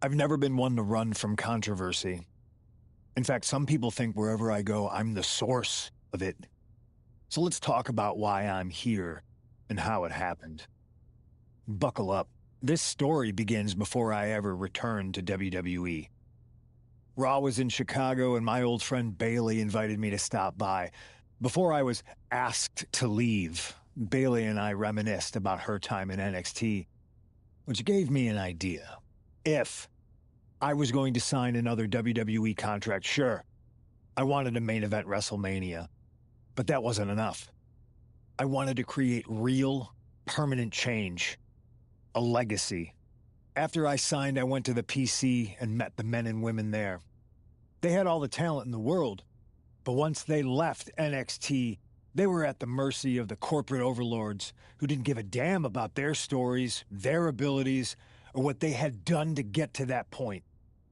I've never been one to run from controversy. In fact, some people think wherever I go, I'm the source of it. So let's talk about why I'm here and how it happened. Buckle up. This story begins before I ever returned to WWE. Raw was in Chicago and my old friend Bailey invited me to stop by. Before I was asked to leave, Bailey and I reminisced about her time in NXT, which gave me an idea. If I was going to sign another WWE contract, sure, I wanted to main event WrestleMania, but that wasn't enough. I wanted to create real, permanent change, a legacy. After I signed, I went to the PC and met the men and women there. They had all the talent in the world, but once they left NXT, they were at the mercy of the corporate overlords who didn't give a damn about their stories, their abilities, or what they had done to get to that point.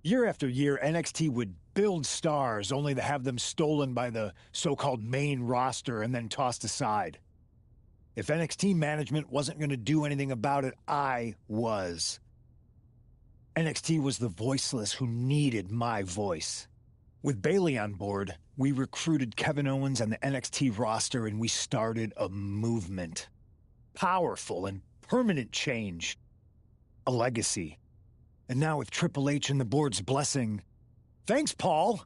Year after year, NXT would build stars only to have them stolen by the so-called main roster and then tossed aside. If NXT management wasn't going to do anything about it, I was. NXT was the voiceless who needed my voice. With Bailey on board, we recruited Kevin Owens and the NXT roster and we started a movement. Powerful and permanent change. A legacy. And now with Triple H and the board's blessing, thanks, Paul!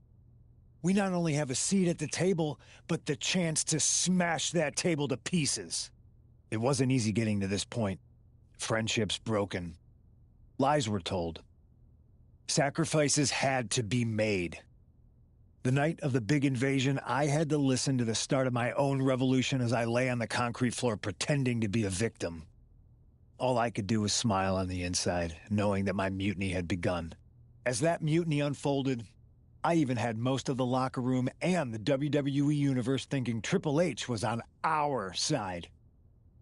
We not only have a seat at the table, but the chance to smash that table to pieces. It wasn't easy getting to this point. Friendships broken. Lies were told. Sacrifices had to be made. The night of the big invasion, I had to listen to the start of my own revolution as I lay on the concrete floor pretending to be a victim. All I could do was smile on the inside, knowing that my mutiny had begun. As that mutiny unfolded, I even had most of the locker room and the WWE Universe thinking Triple H was on our side.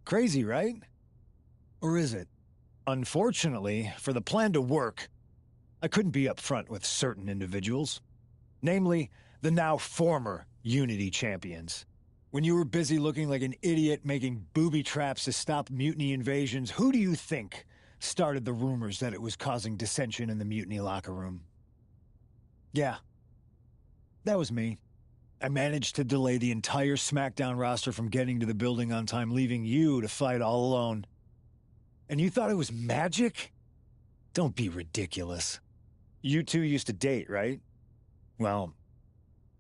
Crazy, right? Or is it? Unfortunately, for the plan to work, I couldn't be upfront with certain individuals. Namely, the now former Unity champions. When you were busy looking like an idiot making booby traps to stop mutiny invasions, who do you think started the rumors that it was causing dissension in the mutiny locker room? Yeah, that was me. I managed to delay the entire SmackDown roster from getting to the building on time, leaving you to fight all alone. And you thought it was magic? Don't be ridiculous. You two used to date, right? Well,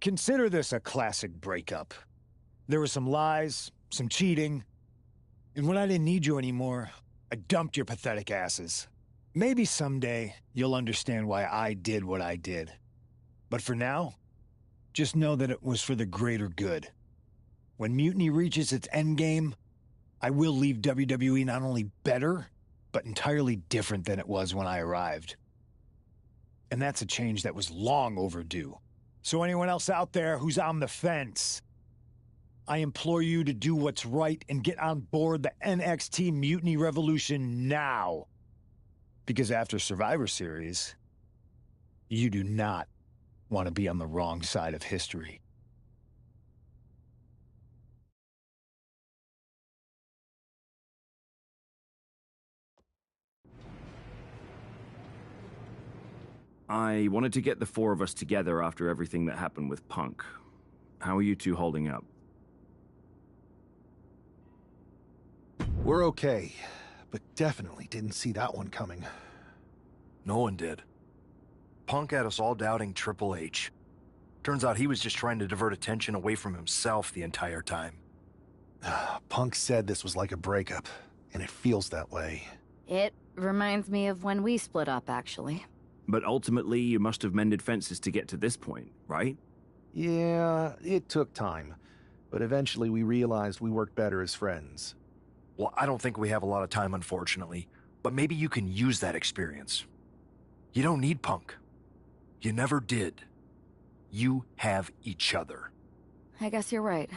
consider this a classic breakup. There were some lies, some cheating, and when I didn't need you anymore, I dumped your pathetic asses. Maybe someday you'll understand why I did what I did. But for now, just know that it was for the greater good. When Mutiny reaches its endgame, I will leave WWE not only better, but entirely different than it was when I arrived. And that's a change that was long overdue. So anyone else out there who's on the fence, I implore you to do what's right and get on board the NXT Mutiny Revolution now. Because after Survivor Series, you do not want to be on the wrong side of history. I wanted to get the four of us together after everything that happened with Punk. How are you two holding up? We're okay, but definitely didn't see that one coming. No one did. Punk had us all doubting Triple H. Turns out he was just trying to divert attention away from himself the entire time. Punk said this was like a breakup, and it feels that way. It reminds me of when we split up, actually. But ultimately, you must have mended fences to get to this point, right? Yeah, it took time. But eventually we realized we worked better as friends. Well, I don't think we have a lot of time, unfortunately. But maybe you can use that experience. You don't need Punk. You never did. You have each other. I guess you're right.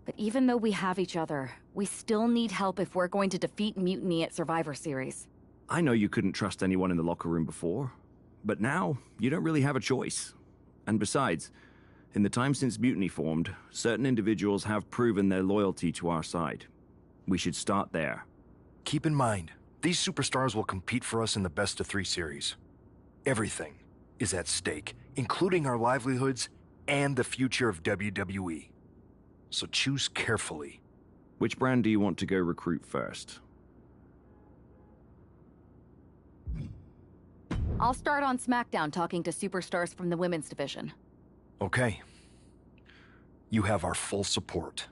But even though we have each other, we still need help if we're going to defeat Mutiny at Survivor Series. I know you couldn't trust anyone in the locker room before, but now you don't really have a choice. And besides, in the time since Mutiny formed, certain individuals have proven their loyalty to our side. We should start there. Keep in mind, these superstars will compete for us in the best-of-3 series. Everything is at stake, including our livelihoods and the future of WWE. So choose carefully. Which brand do you want to go recruit first? I'll start on SmackDown talking to superstars from the women's division. Okay. You have our full support.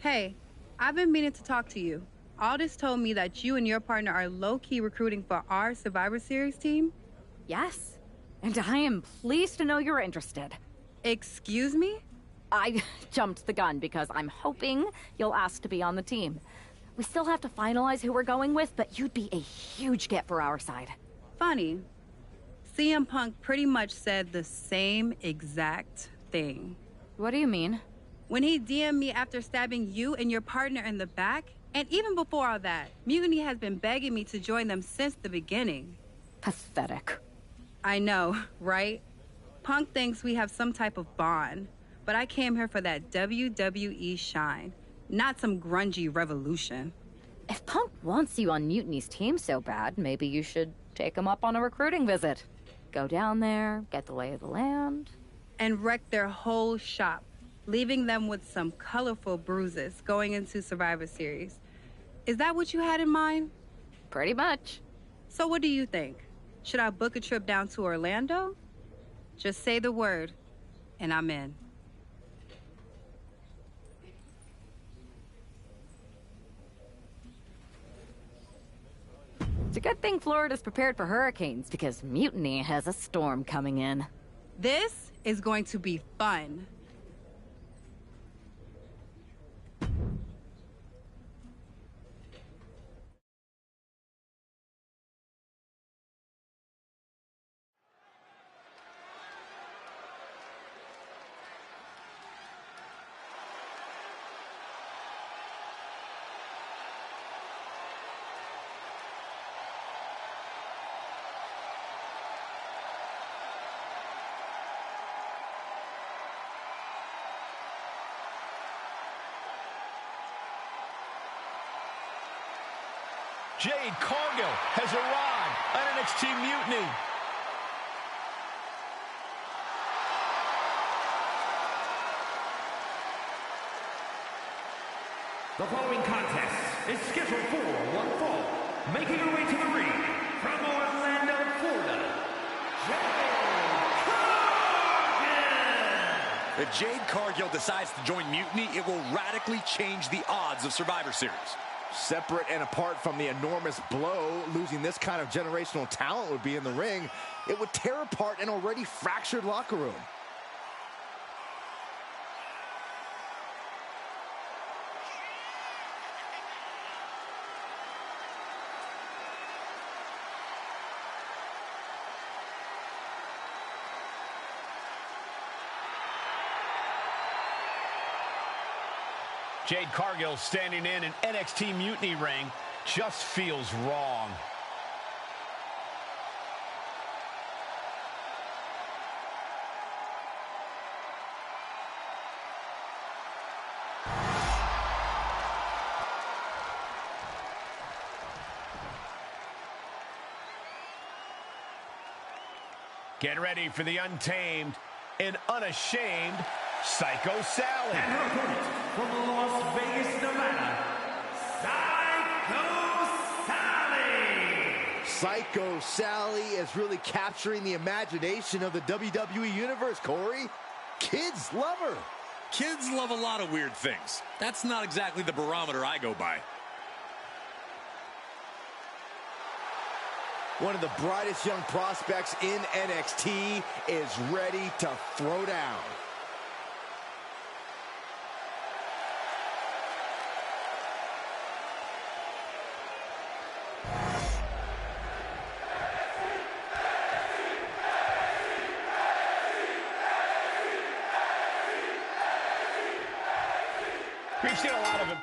Hey, I've been meaning to talk to you. Aldous told me that you and your partner are low-key recruiting for our Survivor Series team. Yes, and I am pleased to know you're interested. Excuse me? I jumped the gun because I'm hoping you'll ask to be on the team. We still have to finalize who we're going with, but you'd be a huge get for our side. Funny. CM Punk pretty much said the same exact thing. What do you mean? When he DM'd me after stabbing you and your partner in the back, and even before all that, Mutiny has been begging me to join them since the beginning. Pathetic. I know, right? Punk thinks we have some type of bond, but I came here for that WWE shine, not some grungy revolution. If Punk wants you on Mutiny's team so bad, maybe you should take him up on a recruiting visit. Go down there, get the lay of the land. And wreck their whole shop, leaving them with some colorful bruises going into Survivor Series. Is that what you had in mind? Pretty much. So what do you think? Should I book a trip down to Orlando? Just say the word, and I'm in. It's a good thing Florida's prepared for hurricanes, because Mutiny has a storm coming in. This is going to be fun. Jade Cargill has arrived on NXT Mutiny. The following contest is scheduled for one fall. Making her way to the ring from Orlando, Florida, Jade Cargill! If Jade Cargill decides to join Mutiny, it will radically change the odds of Survivor Series. Separate and apart from the enormous blow losing this kind of generational talent would be in the ring, it would tear apart an already fractured locker room. Jade Cargill standing in an NXT Mutiny ring just feels wrong. Get ready for the untamed and unashamed Psycho Sally. And her opponent from Las Vegas, Nevada, Psycho Sally! Psycho Sally is really capturing the imagination of the WWE Universe, Corey. Kids love her. Kids love a lot of weird things. That's not exactly the barometer I go by. One of the brightest young prospects in NXT is ready to throw down. We've seen a lot of it.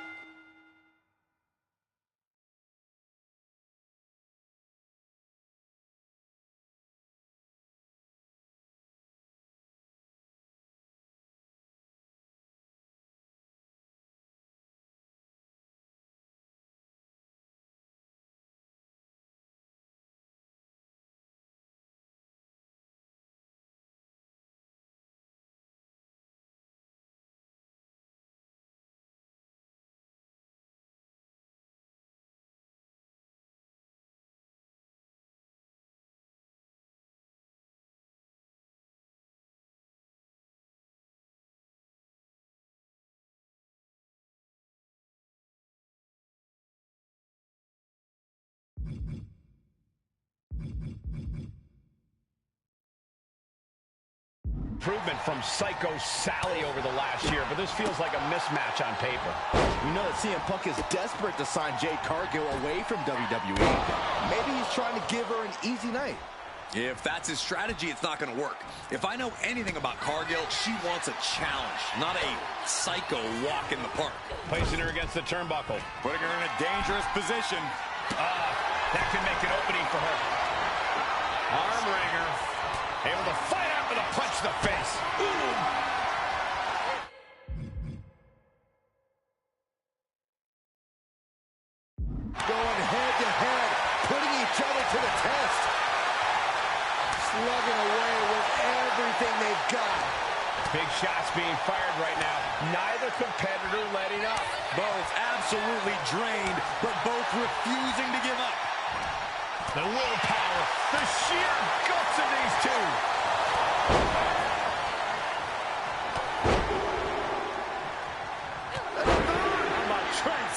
Improvement from Psycho Sally over the last year, but this feels like a mismatch on paper. We know that CM Punk is desperate to sign Jade Cargill away from WWE. Maybe he's trying to give her an easy night. If that's his strategy, it's not going to work. If I know anything about Cargill, she wants a challenge, not a psycho walk in the park. Placing her against the turnbuckle. Putting her in a dangerous position. That can make an opening for her. Arm wringer. Able to fight out with a punch to the face. Ooh. Going head to head, putting each other to the test. Slugging away with everything they've got. Big shots being fired right now. Neither competitor letting up. Both absolutely drained, but both refusing to give up. The willpower, the sheer guts of these two. How about Trent?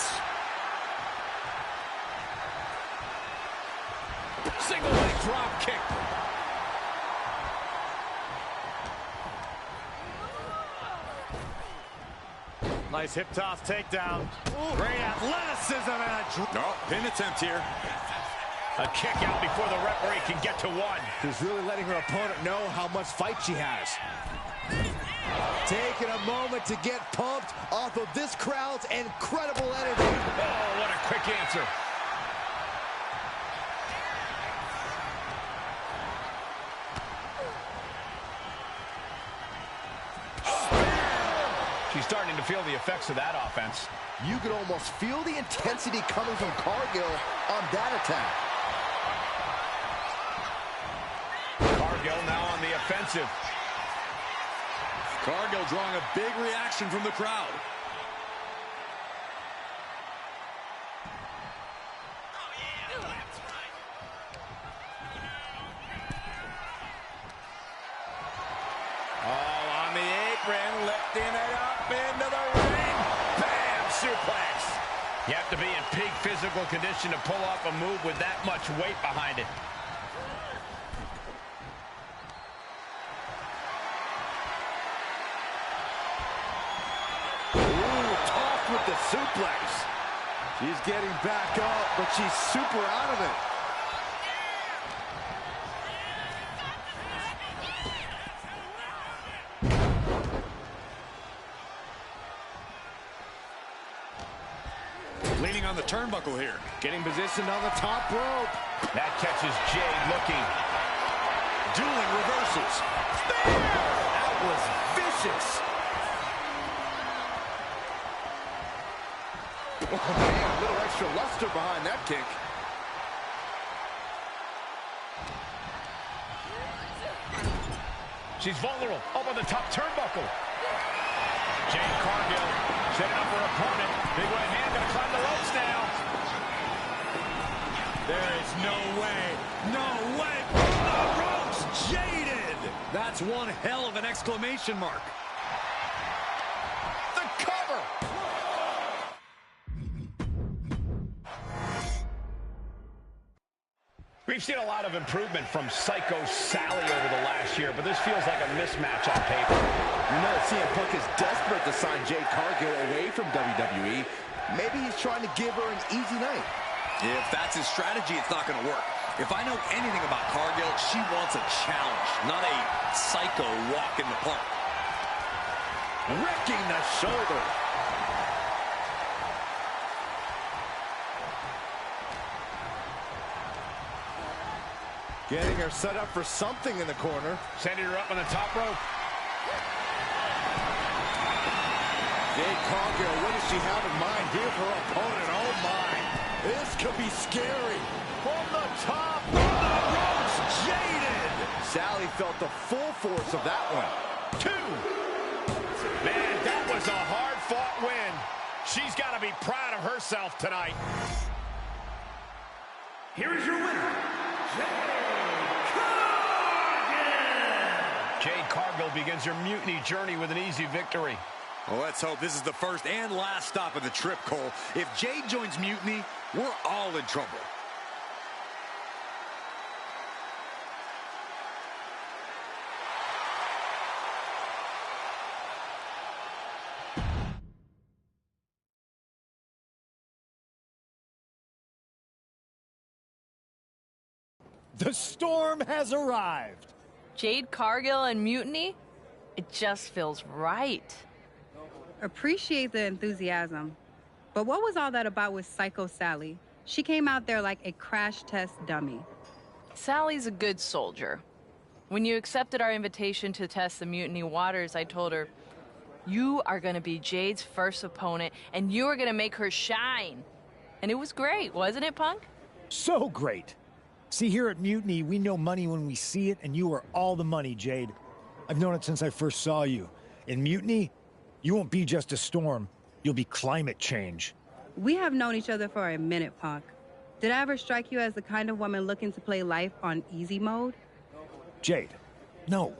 Single leg drop kick. Nice hip toss takedown. Ooh. Great athleticism and a Pin attempt here. A kick out before the referee can get to one. She's really letting her opponent know how much fight she has. Taking a moment to get pumped off of this crowd's incredible energy. Oh, what a quick answer. She's starting to feel the effects of that offense. You could almost feel the intensity coming from Cargill on that attack. Cargill now on the offensive. Cargill drawing a big reaction from the crowd. Oh, on the apron, lifting it up into the ring. Bam! Suplex. You have to be in peak physical condition to pull off a move with that much weight behind it. With the suplex. She's getting back up, but she's super out of it. Leaning on the turnbuckle here. Getting positioned on the top rope. That catches Jade looking. Dueling reversals. That was vicious. Oh, man, a little extra luster behind that kick. She's vulnerable. Up on the top turnbuckle. Jade Cargill setting up her opponent. Big right hand, gonna climb the ropes now. There is no way. No way. The ropes, jaded. That's one hell of an exclamation mark. The cover. We've seen a lot of improvement from Psycho Sally over the last year, but this feels like a mismatch on paper. We know that CM Punk is desperate to sign Jade Cargill away from WWE. Maybe he's trying to give her an easy night. If that's his strategy, it's not going to work. If I know anything about Cargill, she wants a challenge, not a psycho walk in the park. Wrecking the shoulder. Getting her set up for something in the corner. Sending her up on the top rope. Jade Cargill, what does she have in mind here for her opponent? Oh my, this could be scary. From the top of the ropes, Jaded. Sally felt the full force of that one. 2. Man, that was a hard-fought win. She's got to be proud of herself tonight. Here is your winner, Jade Cargill begins her mutiny journey with an easy victory. Well, let's hope this is the first and last stop of the trip, Cole. If Jade joins Mutiny, we're all in trouble. The storm has arrived. Jade Cargill and Mutiny? It just feels right. Appreciate the enthusiasm. But what was all that about with Psycho Sally? She came out there like a crash test dummy. Sally's a good soldier. When you accepted our invitation to test the Mutiny waters, I told her, you are going to be Jade's first opponent, and you are going to make her shine. And it was great, wasn't it, Punk? So great. See, here at Mutiny, we know money when we see it, and you are all the money, Jade. I've known it since I first saw you. In Mutiny, you won't be just a storm. You'll be climate change. We have known each other for a minute, Punk. Did I ever strike you as the kind of woman looking to play life on easy mode? Jade, no.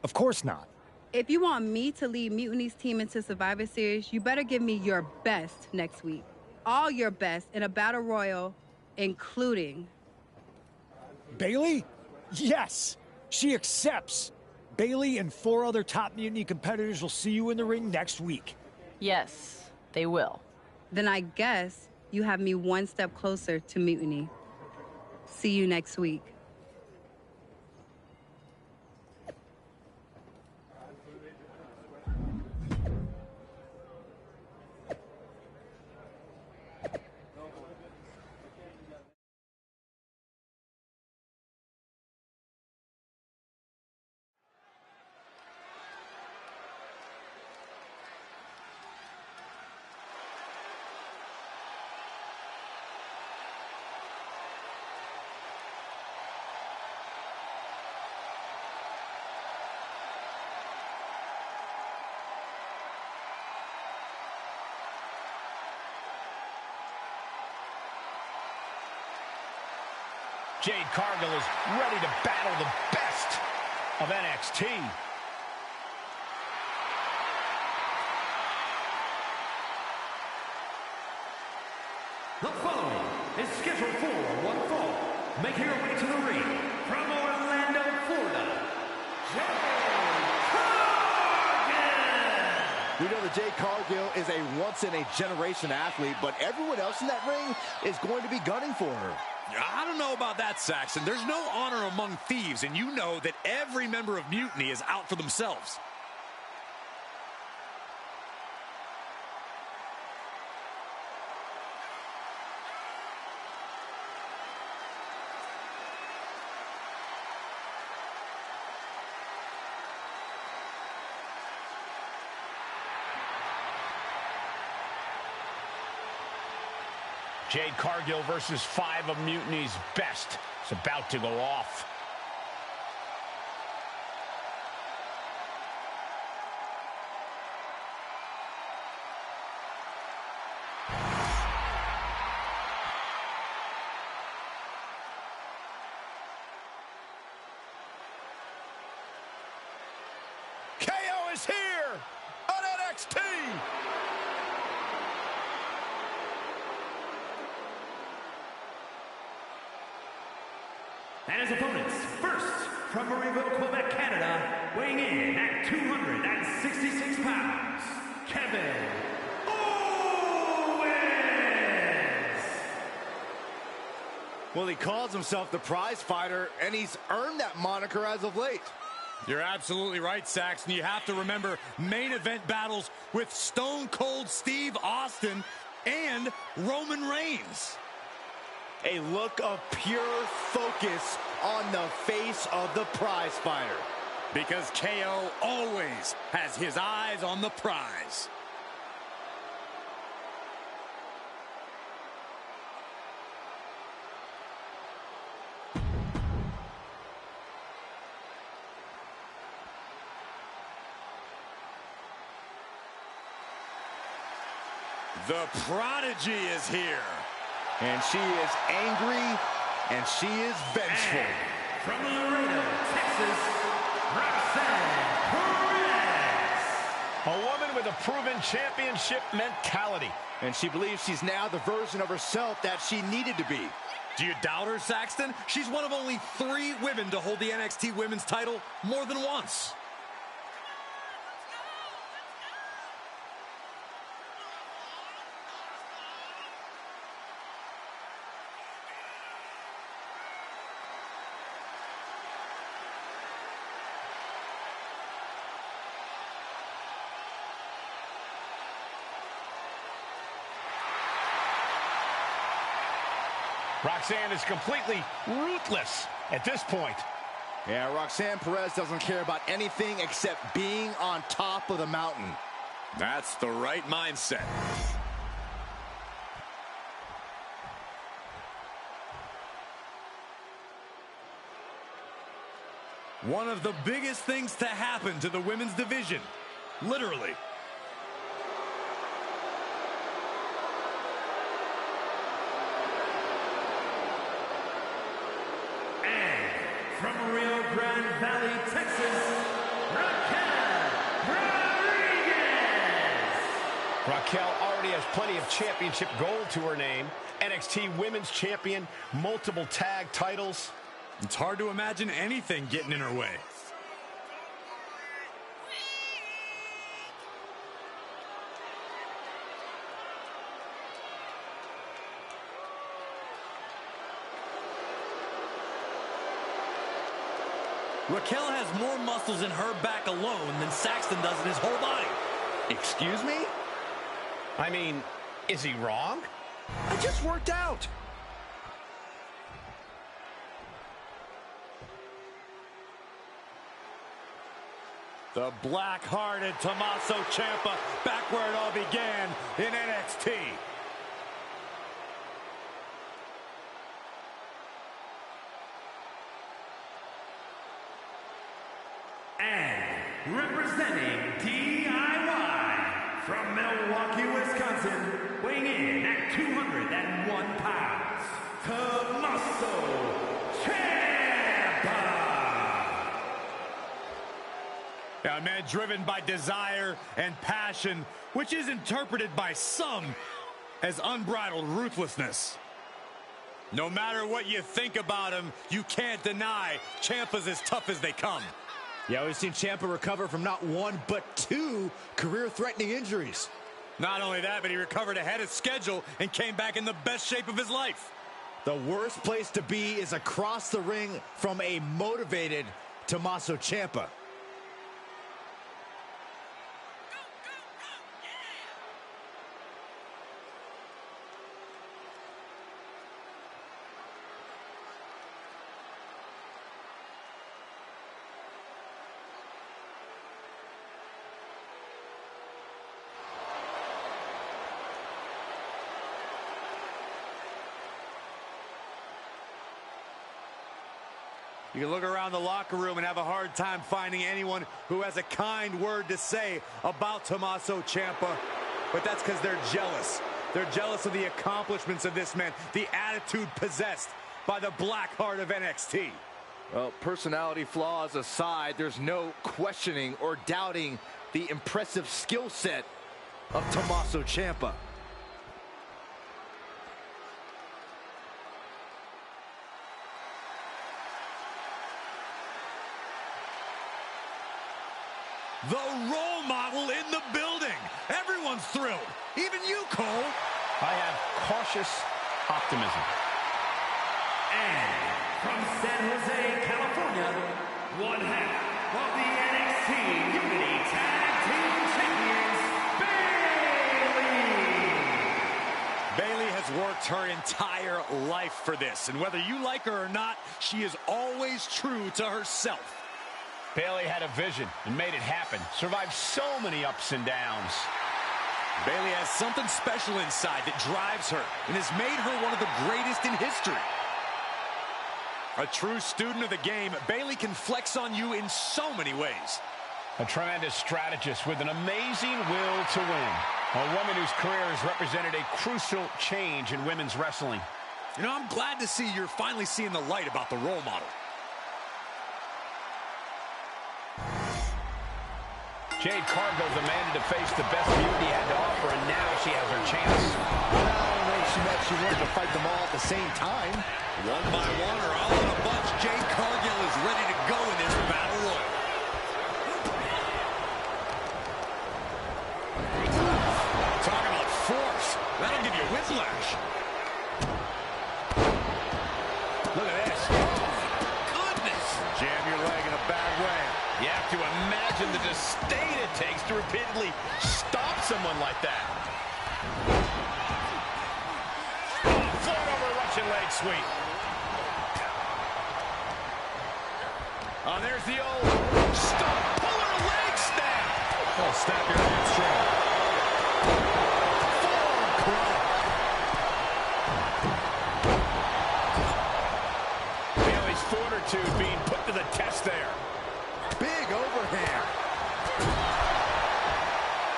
Of course not. If you want me to lead Mutiny's team into Survivor Series, you better give me your best next week. All your best in a battle royal, including... Bailey? Yes! She accepts! Bailey and 4 other top Mutiny competitors will see you in the ring next week. Yes, they will. Then I guess you have me one step closer to Mutiny. See you next week. Jade Cargill is ready to battle the best of NXT. The following is scheduled for one fall. Making her way to the ring from Orlando, Florida, Jade Cargill! We know that Jade Cargill is a once-in-a-generation athlete, but everyone else in that ring is going to be gunning for her. I don't know about that, Saxon. There's no honor among thieves, and you know that every member of Mutiny is out for themselves. Jade Cargill versus 5 of Mutiny's best. It's about to go off. KO is here on NXT. And his opponents, first, from Marieville, Quebec, Canada, weighing in at 266 pounds, Kevin Owens! Well, he calls himself the prize fighter, and he's earned that moniker as of late. You're absolutely right, Saxon. You have to remember main event battles with Stone Cold Steve Austin and Roman Reigns. A look of pure focus on the face of the prize fighter. Because KO always has his eyes on the prize. The Prodigy is here. And she is angry, and she is vengeful. And from Laredo, Texas, Roxanne Perez. A woman with a proven championship mentality. And she believes she's now the version of herself that she needed to be. Do you doubt her, Saxton? She's one of only 3 women to hold the NXT Women's title more than once. Roxanne is completely ruthless at this point. Yeah, Roxanne Perez doesn't care about anything except being on top of the mountain. That's the right mindset. One of the biggest things to happen to the women's division. Literally. From Rio Grande Valley, Texas, Raquel Rodriguez. Raquel already has plenty of championship gold to her name. NXT Women's Champion, multiple tag titles. It's hard to imagine anything getting in her way. Raquel has more muscles in her back alone than Saxton does in his whole body. Excuse me? I mean, is he wrong? I just worked out. The black-hearted Tommaso Ciampa back where it all began in NXT. And representing DIY from Milwaukee, Wisconsin, weighing in at 201 pounds, Tommaso Ciampa. A man driven by desire and passion, which is interpreted by some as unbridled ruthlessness. No matter what you think about him, you can't deny Ciampa's as tough as they come. Yeah, we've seen Ciampa recover from not 1, but 2 career-threatening injuries. Not only that, but he recovered ahead of schedule and came back in the best shape of his life. The worst place to be is across the ring from a motivated Tommaso Ciampa. You can look around the locker room and have a hard time finding anyone who has a kind word to say about Tommaso Ciampa, but that's because they're jealous. They're jealous of the accomplishments of this man, the attitude possessed by the black heart of NXT. Well, personality flaws aside, there's no questioning or doubting the impressive skill set of Tommaso Ciampa. The role model in the building. Everyone's thrilled. Even you, Cole. I have cautious optimism. And from San Jose, California, one half of the NXT Unity Tag Team Champions, Bayley. Bayley has has worked her entire life for this, and whether you like her or not, she is always true to herself. Bayley had a vision and made it happen. Survived so many ups and downs. Bayley has something special inside that drives her and has made her one of the greatest in history. A true student of the game, Bayley can flex on you in so many ways. A tremendous strategist with an amazing will to win. A woman whose career has represented a crucial change in women's wrestling. You know, I'm glad to see you're finally seeing the light about the role model. Jade Cargill demanded to face the best beauty had to offer, and now she has her chance. Well, I don't know if she meant she wanted to fight them all at the same time. One by one or all in a bunch, Jade Cargill is ready to go in this battle royal. Talk about force. That'll give you whiplash. Look at this. Oh, goodness. Jam your leg in a bad way. You have to imagine the disdain it takes to repeatedly stop someone like that. Oh, float over Russian leg sweep. Oh, there's the old stop, pulling a leg snap. Oh, snap your hamstring. Forearm club. Bayley's fortitude being put to the test there. Big overhand.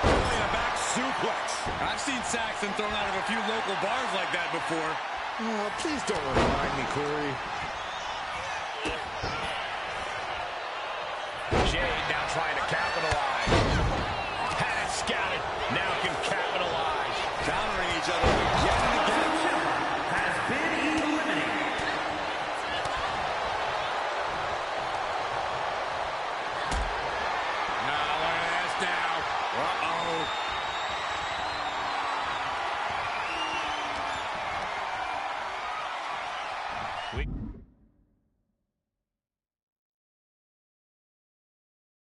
Really a back suplex. I've seen Saxton thrown out of a few local bars like that before. Oh, please don't remind me, Corey. Jade now trying to capitalize. Had it scouted. Now can capitalize. Countering each other again and again. Has been eliminated. Now look at this now. Uh-oh.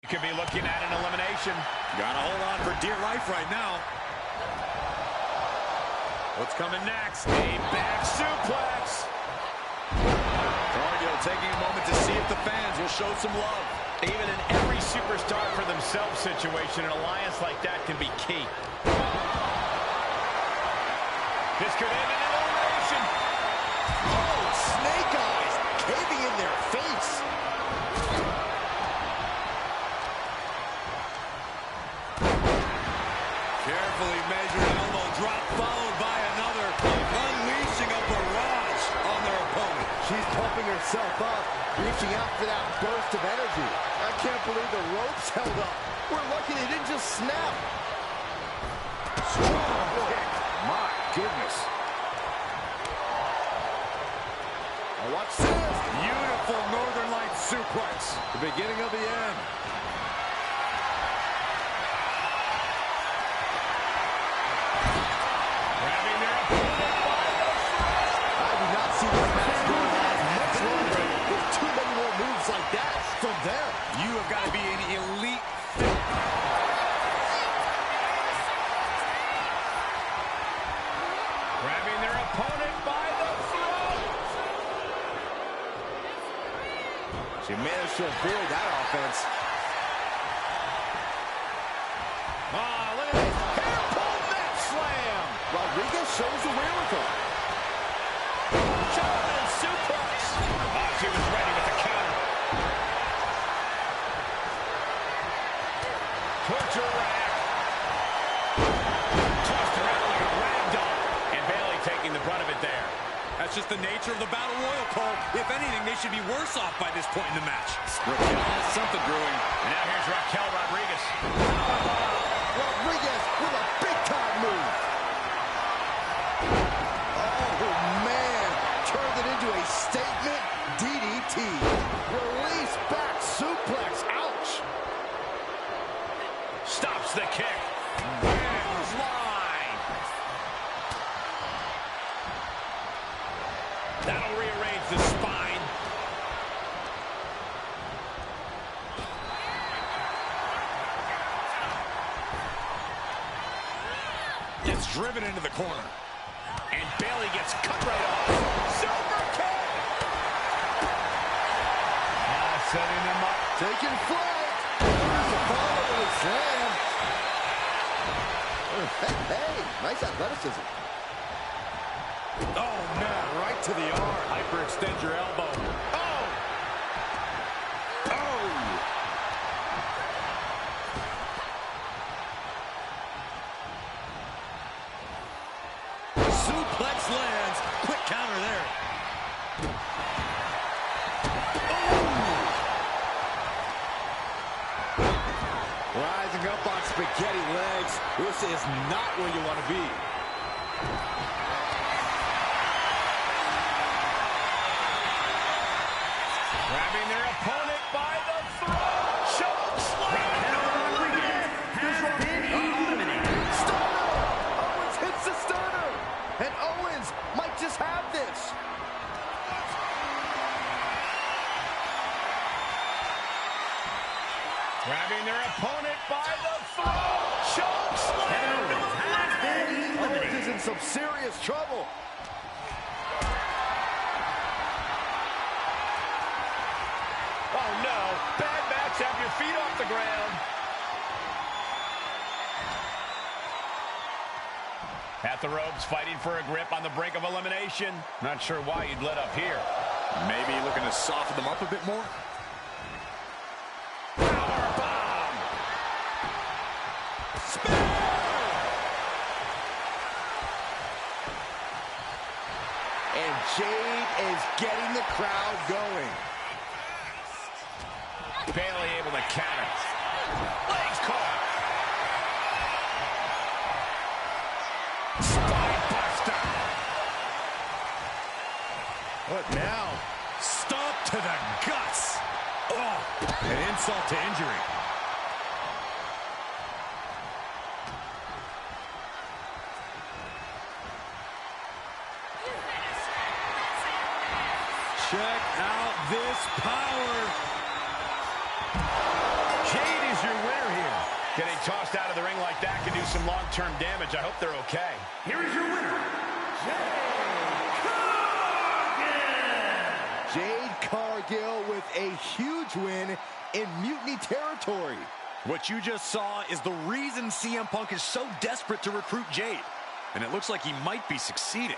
We could be looking at an elimination. Gotta hold on for dear life right now. What's coming next? A back suplex. Cargill taking a moment to see if the fans will show some love. Even in every superstar for themselves situation, an alliance like that can be key. This could end in elimination. Oh, snake eyes caving in their face. Carefully measured elbow drop followed by another, unleashing a barrage on their opponent. She's pumping herself up, reaching out for that burst of energy. I can't believe the ropes held up. We're lucky they didn't just snap. Strong kick. My goodness. Now watch this. Beautiful Northern Lights suplex. The beginning of the end. Grabbing their opponent by the throat. I do not see this match going on much longer with too many more moves like that from them. You have got to be an elite. Grabbing their opponent by the throat. She managed to avoid that offense. Ah, look at this. Hair pull net slam. Rodriguez shows the wherewithal. German suplex. Oh, she was ready with the counter. Torture rack. Tossed around like a rag doll. And Bayley taking the brunt of it there. That's just the nature of the Battle Royal, Cole. If anything, they should be worse off by this point in the match. Raquel has something brewing. And now here's Raquel Rodriguez. Rodriguez with a big-time move. Oh, man. Turned it into a statement DDT. Release back suplex. Ouch. Stops the kick. Bam's line. That'll rearrange the spine. Gets driven into the corner. And Bayley gets cut right off. Super kick! Setting him up. Taking flight. There's a follow with a slam. Hey, nice athleticism. Oh, man, right to the arm. Hyperextend your elbow. Oh! Oh! Suplex lands. Quick counter there. Rising up on spaghetti legs. This is not where you want to be. Grabbing their opponent by the throat. Choke slam. Stunner! Owens hits the stunner! And Owens might just have this. Grabbing their opponent by the throat. Choke slam. Owens is in some serious trouble. Oh no, bad match, have your feet off the ground. At the ropes, fighting for a grip on the brink of elimination. Not sure why you'd let up here. Maybe looking to soften them up a bit more. Powerbomb! And Jade is getting the crowd going. Bailey able to counter. Legs caught. Spine buster. What now? Stomp to the guts. Oh, an insult to injury. Check out this power. Jade is your winner here. Getting tossed out of the ring like that can do some long-term damage. I hope they're okay. Here is your winner, Jade Cargill with a huge win in Mutiny territory. What you just saw is the reason CM Punk is so desperate to recruit Jade. And it looks like he might be succeeding.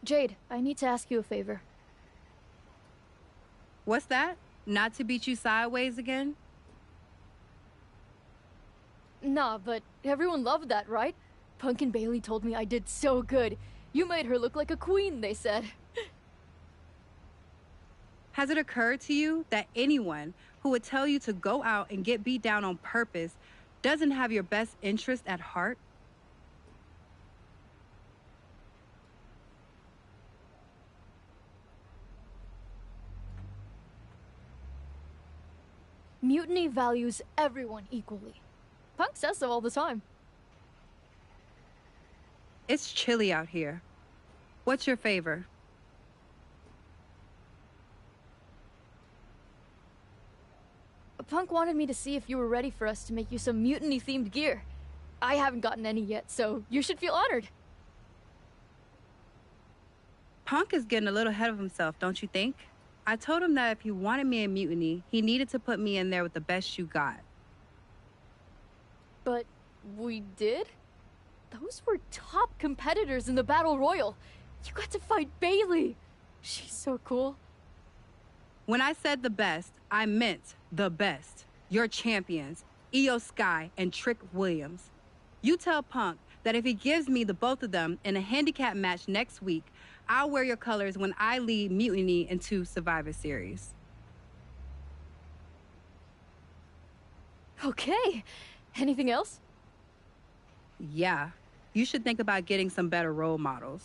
Jade, I need to ask you a favor. What's that? Not to beat you sideways again? Nah, but everyone loved that, right? Punk and Bailey told me I did so good. You made her look like a queen, they said. Has it occurred to you that anyone who would tell you to go out and get beat down on purpose doesn't have your best interest at heart? Mutiny values everyone equally. Punk says so all the time. It's chilly out here. What's your favor? Punk wanted me to see if you were ready for us to make you some mutiny-themed gear. I haven't gotten any yet, so you should feel honored. Punk is getting a little ahead of himself, don't you think? I told him that if he wanted me in Mutiny, he needed to put me in there with the best you got. But we did? Those were top competitors in the Battle Royal. You got to fight Bailey. She's so cool. When I said the best, I meant the best. Your champions, Io Sky and Trick Williams. You tell Punk that if he gives me the both of them in a handicap match next week, I'll wear your colors when I lead Mutiny into Survivor Series. Okay. Anything else? Yeah. You should think about getting some better role models.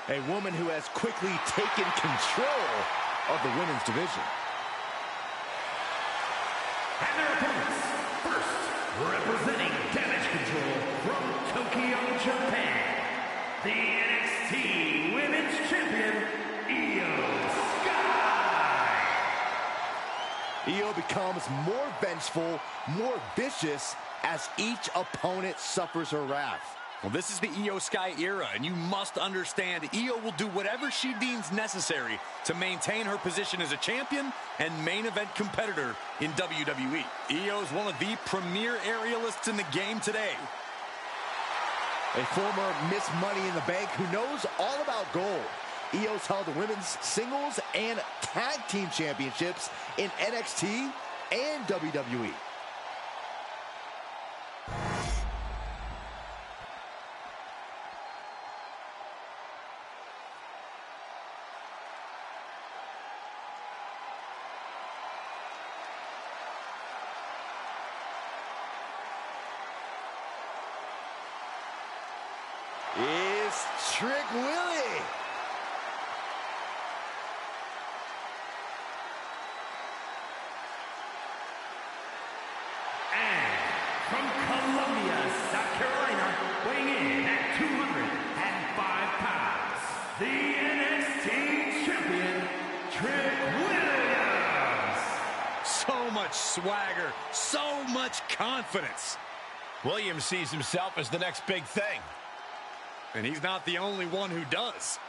A woman who has quickly taken control of the women's division. And their opponents, first, representing Damage Control from Tokyo, Japan, the NXT Women's Champion, Io Sky. Io becomes more vengeful, more vicious as each opponent suffers her wrath. Well, this is the Io Sky era, and you must understand Io will do whatever she deems necessary to maintain her position as a champion and main event competitor in WWE. Io is one of the premier aerialists in the game today. A former Miss Money in the Bank who knows all about gold. Io's held the women's singles and tag team championships in NXT and WWE. Is Trick Willie. And from Columbia, South Carolina, weighing in at 205 pounds, the NXT Champion, Trick Williams. So much swagger, so much confidence. Williams sees himself as the next big thing. And he's not the only one who does.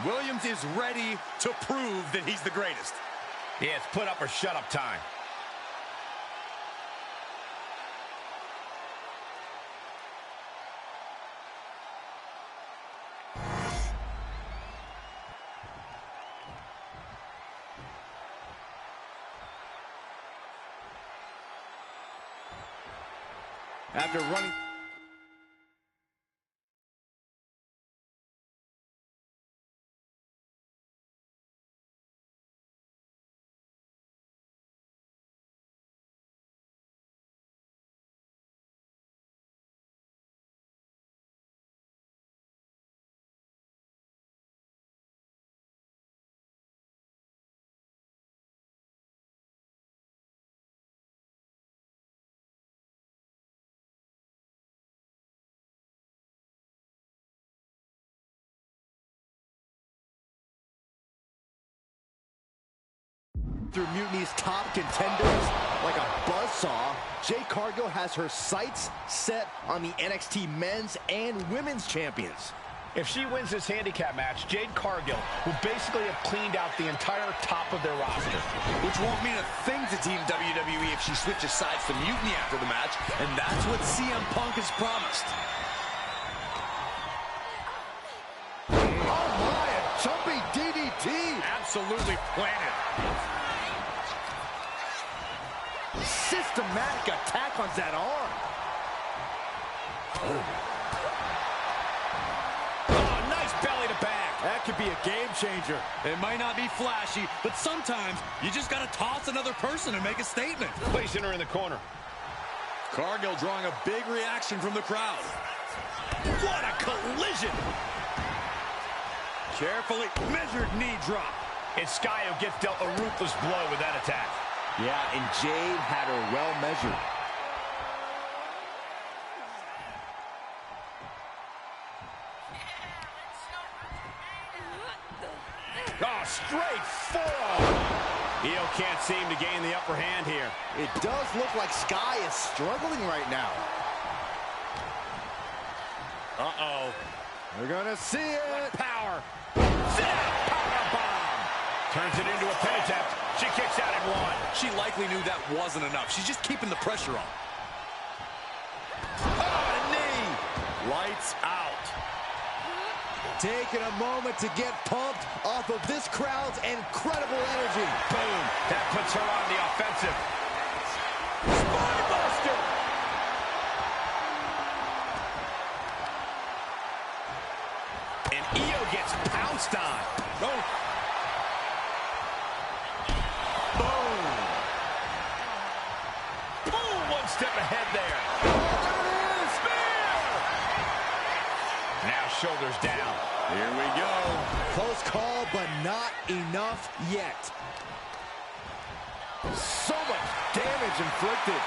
Williams is ready to prove that he's the greatest. Yeah, it's put up or shut up time. After running... through Mutiny's top contenders like a buzzsaw, Jade Cargill has her sights set on the NXT men's and women's champions. If she wins this handicap match, Jade Cargill will basically have cleaned out the entire top of their roster. Which won't mean a thing to Team WWE if she switches sides to Mutiny after the match, and that's what CM Punk has promised. Oh my, a jumping DDT! Absolutely planted. Systematic attack on that arm. Oh, nice belly to back. That could be a game changer. It might not be flashy, but sometimes you just got to toss another person and make a statement. Placing her in the corner. Cargill drawing a big reaction from the crowd. What a collision! Carefully measured knee drop. And Sky who gets dealt a ruthless blow with that attack. Yeah, and Jade had her well measured. Oh, straight forearm. Io can't seem to gain the upper hand here. It does look like Sky is struggling right now. Uh-oh. We're gonna see it. Power. Sit out. Power bomb. Turns it into a pin attempt. She kicks out at one. She likely knew that wasn't enough. She's just keeping the pressure on. Oh, knee. Lights out. Taking a moment to get pumped off of this crowd's incredible energy. Boom. That puts her on the offensive. Spinebuster. And Io gets pounced on. Oh. Step ahead there. Spear! Now shoulders down. Here we go. Close call, but not enough yet. So much damage inflicted.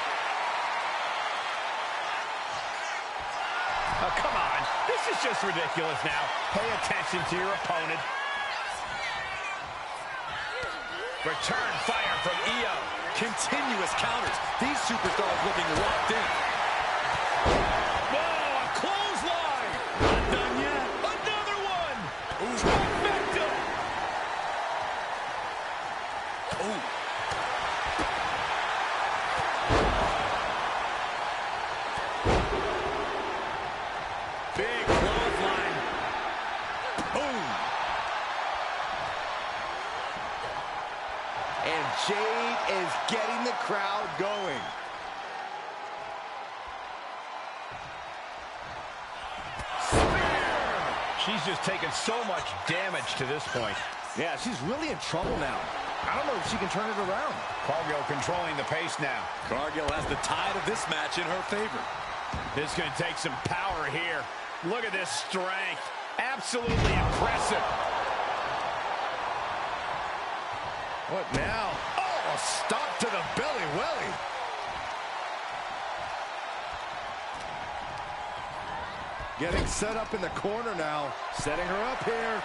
Oh, come on. This is just ridiculous now. Pay attention to your opponent. Return fire from Io. Continuous counters. These superstars looking locked in. Whoa, a clothesline. Not done yet. Another one. Ooh. Trifecta. Ooh. Big clothesline. Boom. And Jade is getting the crowd going. She's just taken so much damage to this point. Yeah, she's really in trouble now. I don't know if she can turn it around. Cargill controlling the pace now. Cargill has the tide of this match in her favor. This is going to take some power here. Look at this strength. Absolutely impressive. What now? Oh, a stop to the belly welly. Getting set up in the corner now. Setting her up here.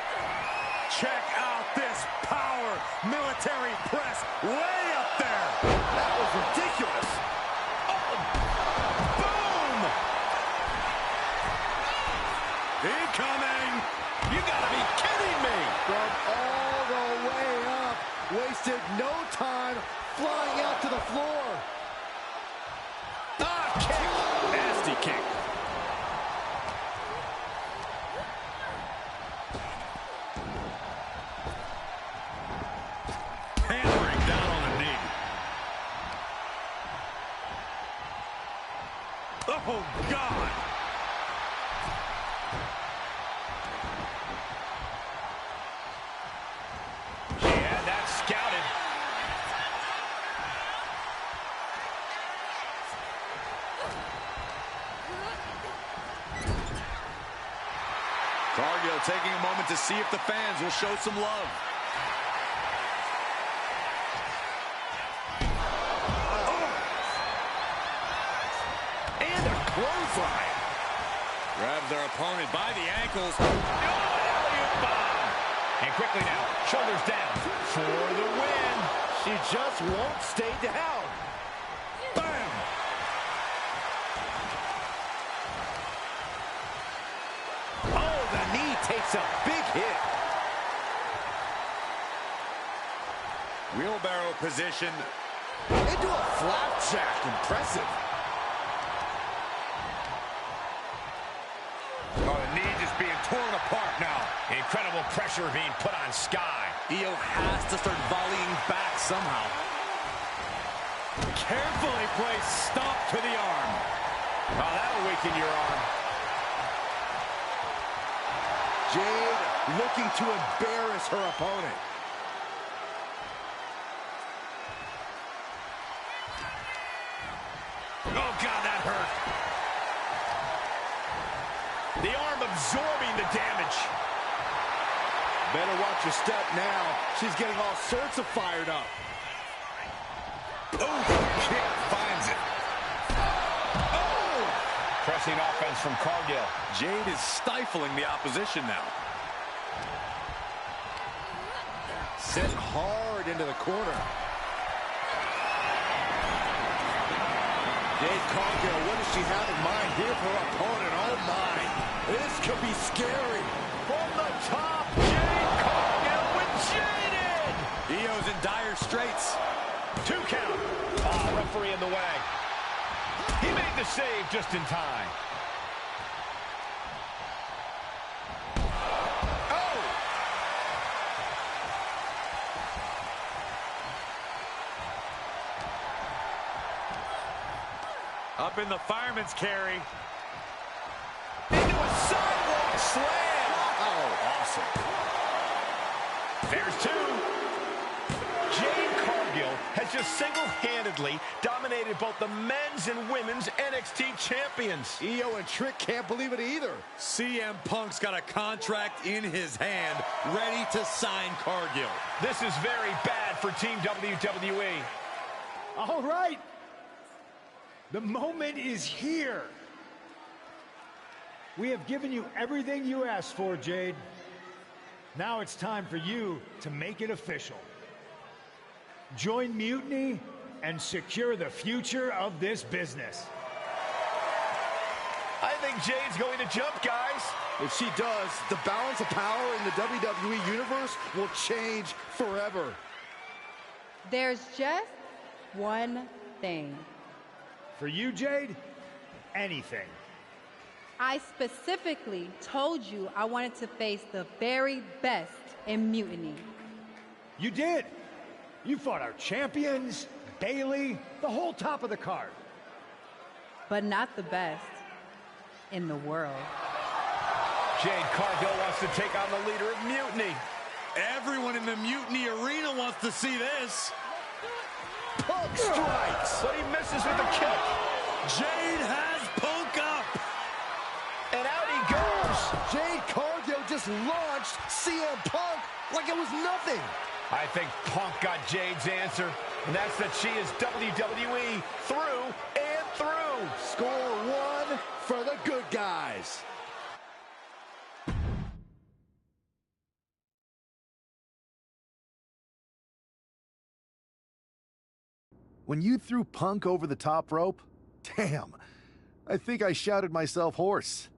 Check out this power. Military press way up there. That was ridiculous. Oh, boom! Incoming! You gotta be kidding me! From all the way up. Wasted no time flying out to the floor. Ah, kick! Nasty kick. Hammering down on the knee. Oh, Oh, God! She had that scouted. Cargill taking a moment to see if the fans will show some love. And a clothesline. Grabs their opponent by the ankles. Oh, an alley-oop bomb. And quickly now, shoulders down for the win. She just won't stay down. Bam! Oh, the knee takes a big hit. Wheelbarrow position. Into a flapjack. Impressive. Oh, the knee just being torn apart now. Incredible pressure being put on Sky. Io has to start volleying back somehow. Carefully placed stomp to the arm. Oh, that'll weaken your arm. Jade looking to embarrass her opponent. Oh, God, that hurt. The arm absorbing the damage. Better watch your step now. She's getting all sorts of fired up. Oh, kick finds it. Oh! Pressing offense from Cargill. Jade is stifling the opposition now. Sent hard into the corner. Jade Cargill, what does she have in mind here for her opponent? Oh, my. This could be scary. From the top, Jade Cargill with Jaded. Io's in dire straits. 2 count. Ah, referee in the way. He made the save just in time. Oh! Up in the fireman's carry. Into a sidewalk slam. Oh, awesome. There's 2. Jade Cargill has just single-handedly dominated both the men's and women's NXT champions. Io and Trick can't believe it either. CM Punk's got a contract in his hand, ready to sign Cargill. This is very bad for Team WWE. All right. The moment is here. We have given you everything you asked for, Jade. Now it's time for you to make it official. Join Mutiny and secure the future of this business. I think Jade's going to jump, guys. If she does, the balance of power in the WWE Universe will change forever. There's just one thing. For you, Jade, anything. I specifically told you I wanted to face the very best in Mutiny. You did. You fought our champions, Bailey, the whole top of the card. But not the best in the world. Jade Cargill wants to take on the leader of Mutiny. Everyone in the Mutiny arena wants to see this. Punk strikes. But he misses with the kick. Jade has Punk up. And out he goes. Jade Cargill just launched CM Punk like it was nothing. I think Punk got Jade's answer, and that's that she is WWE through and through. Score 1 for the good guys. When you threw Punk over the top rope, damn, I think I shouted myself hoarse.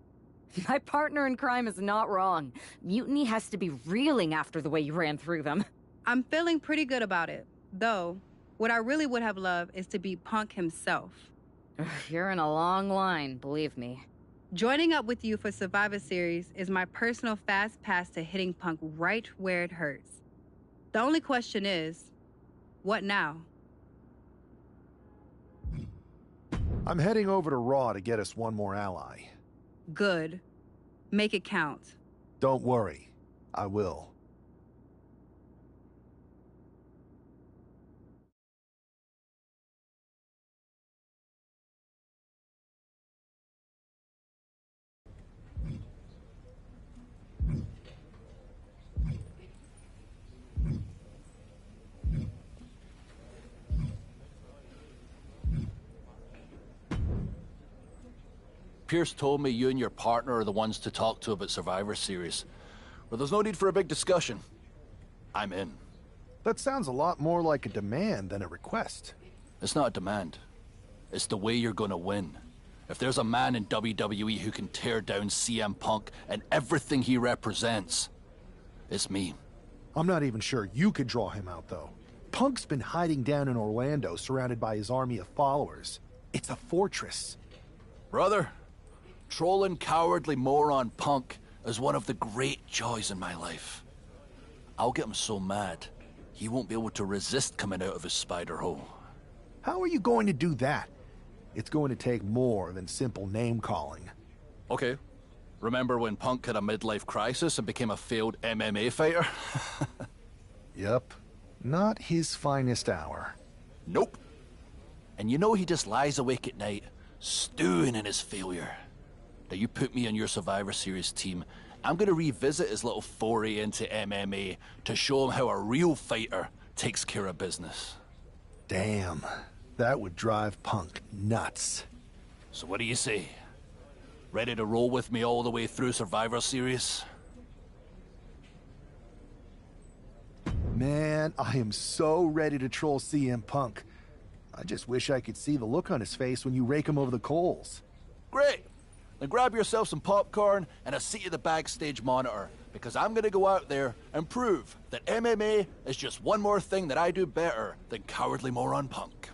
My partner in crime is not wrong. Mutiny has to be reeling after the way you ran through them. I'm feeling pretty good about it. Though, what I really would have loved is to be Punk himself. You're in a long line, believe me. Joining up with you for Survivor Series is my personal fast pass to hitting Punk right where it hurts. The only question is, what now? I'm heading over to Raw to get us one more ally. Good. Make it count. Don't worry. I will. Pierce told me you and your partner are the ones to talk to about Survivor Series. Well, there's no need for a big discussion. I'm in. That sounds a lot more like a demand than a request. It's not a demand. It's the way you're gonna win. If there's a man in WWE who can tear down CM Punk and everything he represents, it's me. I'm not even sure you could draw him out, though. Punk's been hiding down in Orlando, surrounded by his army of followers. It's a fortress. Brother, trolling cowardly moron Punk is one of the great joys in my life. I'll get him so mad, he won't be able to resist coming out of his spider hole. How are you going to do that? It's going to take more than simple name-calling. Okay. Remember when Punk had a midlife crisis and became a failed MMA fighter? Yep. Not his finest hour. Nope. And you know he just lies awake at night, stewing in his failure. Now you put me on your Survivor Series team, I'm gonna revisit his little foray into MMA to show him how a real fighter takes care of business. Damn. That would drive Punk nuts. So what do you say? Ready to roll with me all the way through Survivor Series? Man, I am so ready to troll CM Punk. I just wish I could see the look on his face when you rake him over the coals. Great! Then grab yourself some popcorn and a seat at the backstage monitor, because I'm gonna go out there and prove that MMA is just one more thing that I do better than cowardly moron Punk.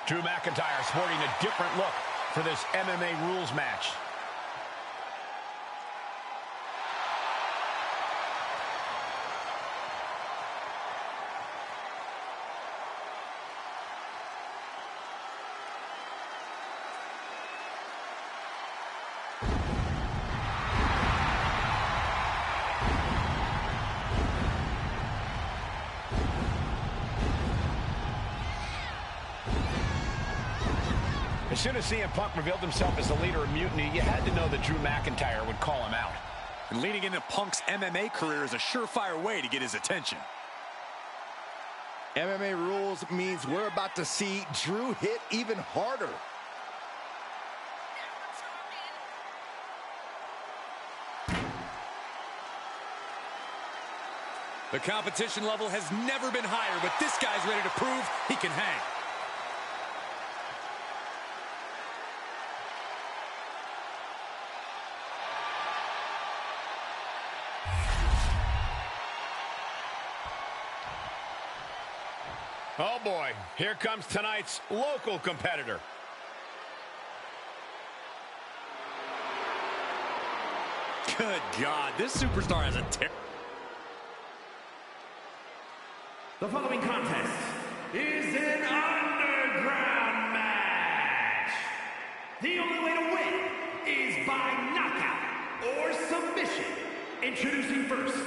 Drew McIntyre sporting a different look for this MMA rules match. As soon as CM Punk revealed himself as the leader of Mutiny, you had to know that Drew McIntyre would call him out. And leading into Punk's MMA career is a surefire way to get his attention. MMA rules means we're about to see Drew hit even harder. The competition level has never been higher, but this guy's ready to prove he can hang. Oh boy, here comes tonight's local competitor. Good God, this superstar has a The following contest is an underground match. The only way to win is by knockout or submission. Introducing first,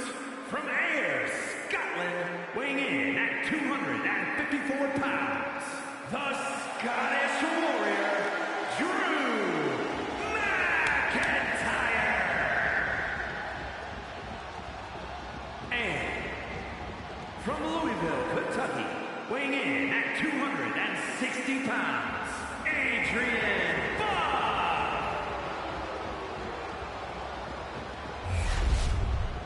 from Ayr, Scotland, weighing in at 254 pounds, the Scottish Warrior, Drew McIntyre. And from Louisville, Kentucky, weighing in at 260 pounds, Adrian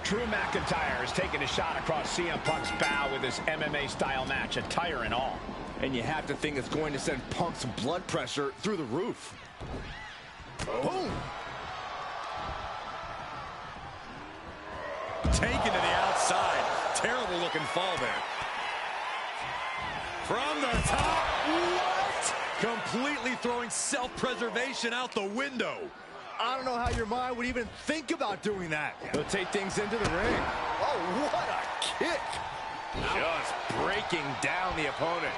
Drew McIntyre has taken a shot across CM Punk's bow with his MMA-style match, attire and all. And you have to think it's going to send Punk's blood pressure through the roof. Boom! taken to the outside. Terrible looking fall there. From the top. What? Completely throwing self-preservation out the window. I don't know how your mind would even think about doing that. They'll take things into the ring. Oh, what a kick. Just breaking down the opponent.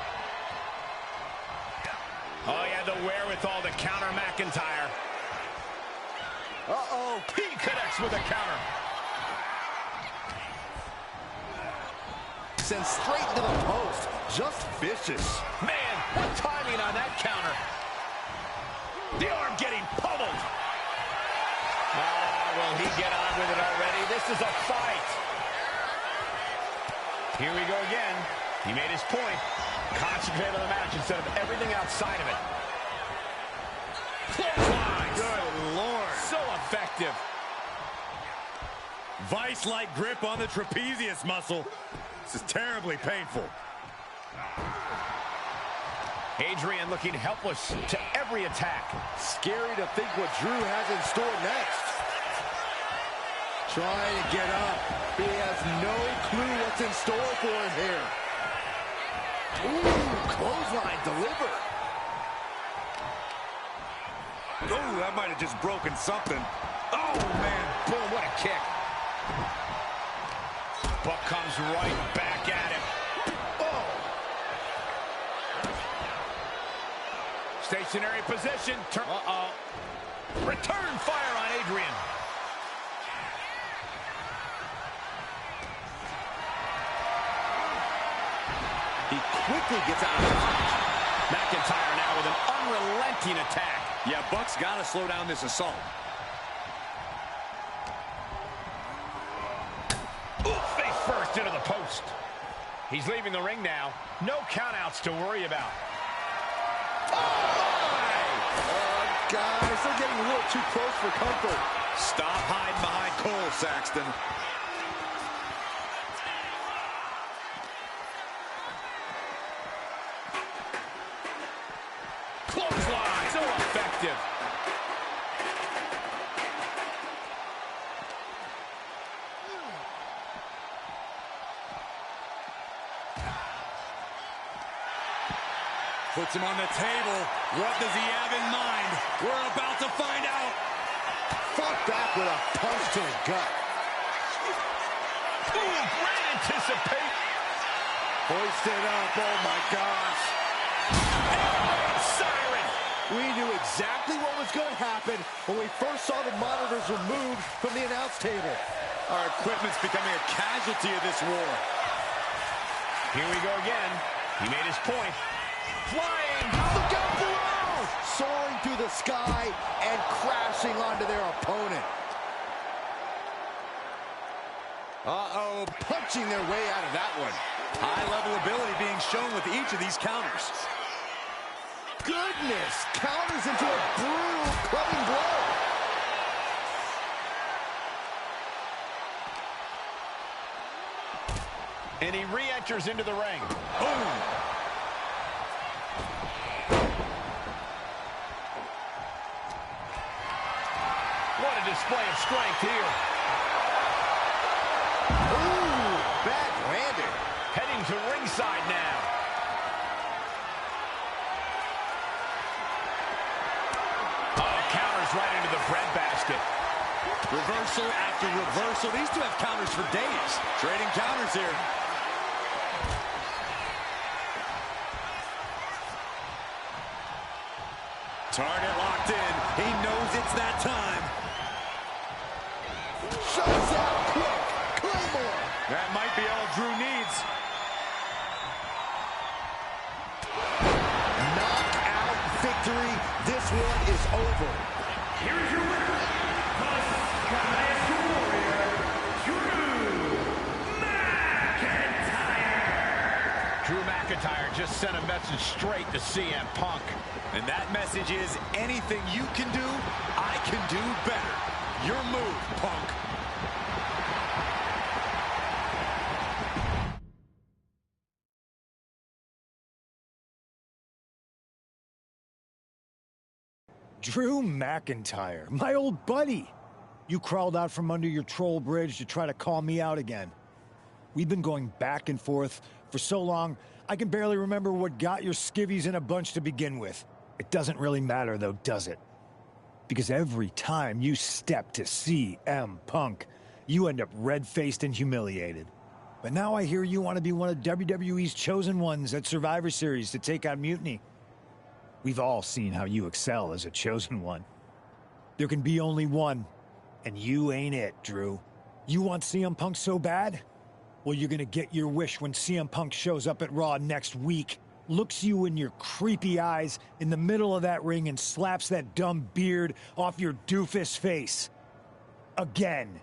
Oh, he had the wherewithal to counter McIntyre. Uh-oh. He connects with a counter. Sent straight into the post. Just vicious. Man, what timing on that counter. The arm getting pummeled. Will he get on with it already? This is a fight. Here we go again. He made his point. Concentrate on the match instead of everything outside of it. Clotheslines. Good Lord. So effective. Vice-like grip on the trapezius muscle. This is terribly painful. Adrian looking helpless to every attack. Scary to think what Drew has in store next. Trying to get up. He has no clue what's in store for him here. Ooh, clothesline delivered. Oh, that might have just broken something. Oh, man. Boom, what a kick. Buck comes right back at him. Oh. Stationary position. Uh-oh. Return fire on Adrian. He quickly gets out of dodge. McIntyre now with an unrelenting attack. Yeah, Buck's got to slow down this assault. Face first into the post. He's leaving the ring now. No countouts to worry about. Guys, they're getting a little too close for comfort. Stop hiding behind Cole, Saxton. Clothesline, so effective. Puts him on the table. What does he have in mind? We're about to find out. Fought back with a punch to the gut. Ooh, great anticipation. Hoisted up, oh my gosh. Siren. We knew exactly what was going to happen when we first saw the monitors removed from the announce table. Our equipment's becoming a casualty of this war. Here we go again. He made his point. Flying, look out below! Soaring through the sky and crashing onto their opponent. Uh-oh, punching their way out of that one. High-level ability being shown with each of these counters. Goodness, counters into a brutal clubbing blow. And he re-enters into the ring. Boom! What a display of strength here. Ooh, back-landed. Heading to ringside now. Oh, counters right into the breadbasket. Reversal after reversal. These two have counters for days. Trading counters here. Target locked in. He knows it's that time. Shuts out quick. Claymore. That might be all Drew needs. Knockout victory. This one is over. Here is your winner, the Sky's Warrior, Drew McIntyre. Drew McIntyre just sent a message straight to CM Punk. And that message is, anything you can do, I can do better. Your move, Punk. Drew McIntyre, my old buddy. You crawled out from under your troll bridge to try to call me out again. We've been going back and forth for so long, I can barely remember what got your skivvies in a bunch to begin with. It doesn't really matter though, does it? Because every time you step to CM Punk, you end up red-faced and humiliated. But now I hear you want to be one of WWE's chosen ones at Survivor Series to take on Mutiny. We've all seen how you excel as a chosen one. There can be only one, and you ain't it, Drew. You want CM Punk so bad? Well, you're gonna get your wish when CM Punk shows up at Raw next week, looks you in your creepy eyes in the middle of that ring and slaps that dumb beard off your doofus face. Again.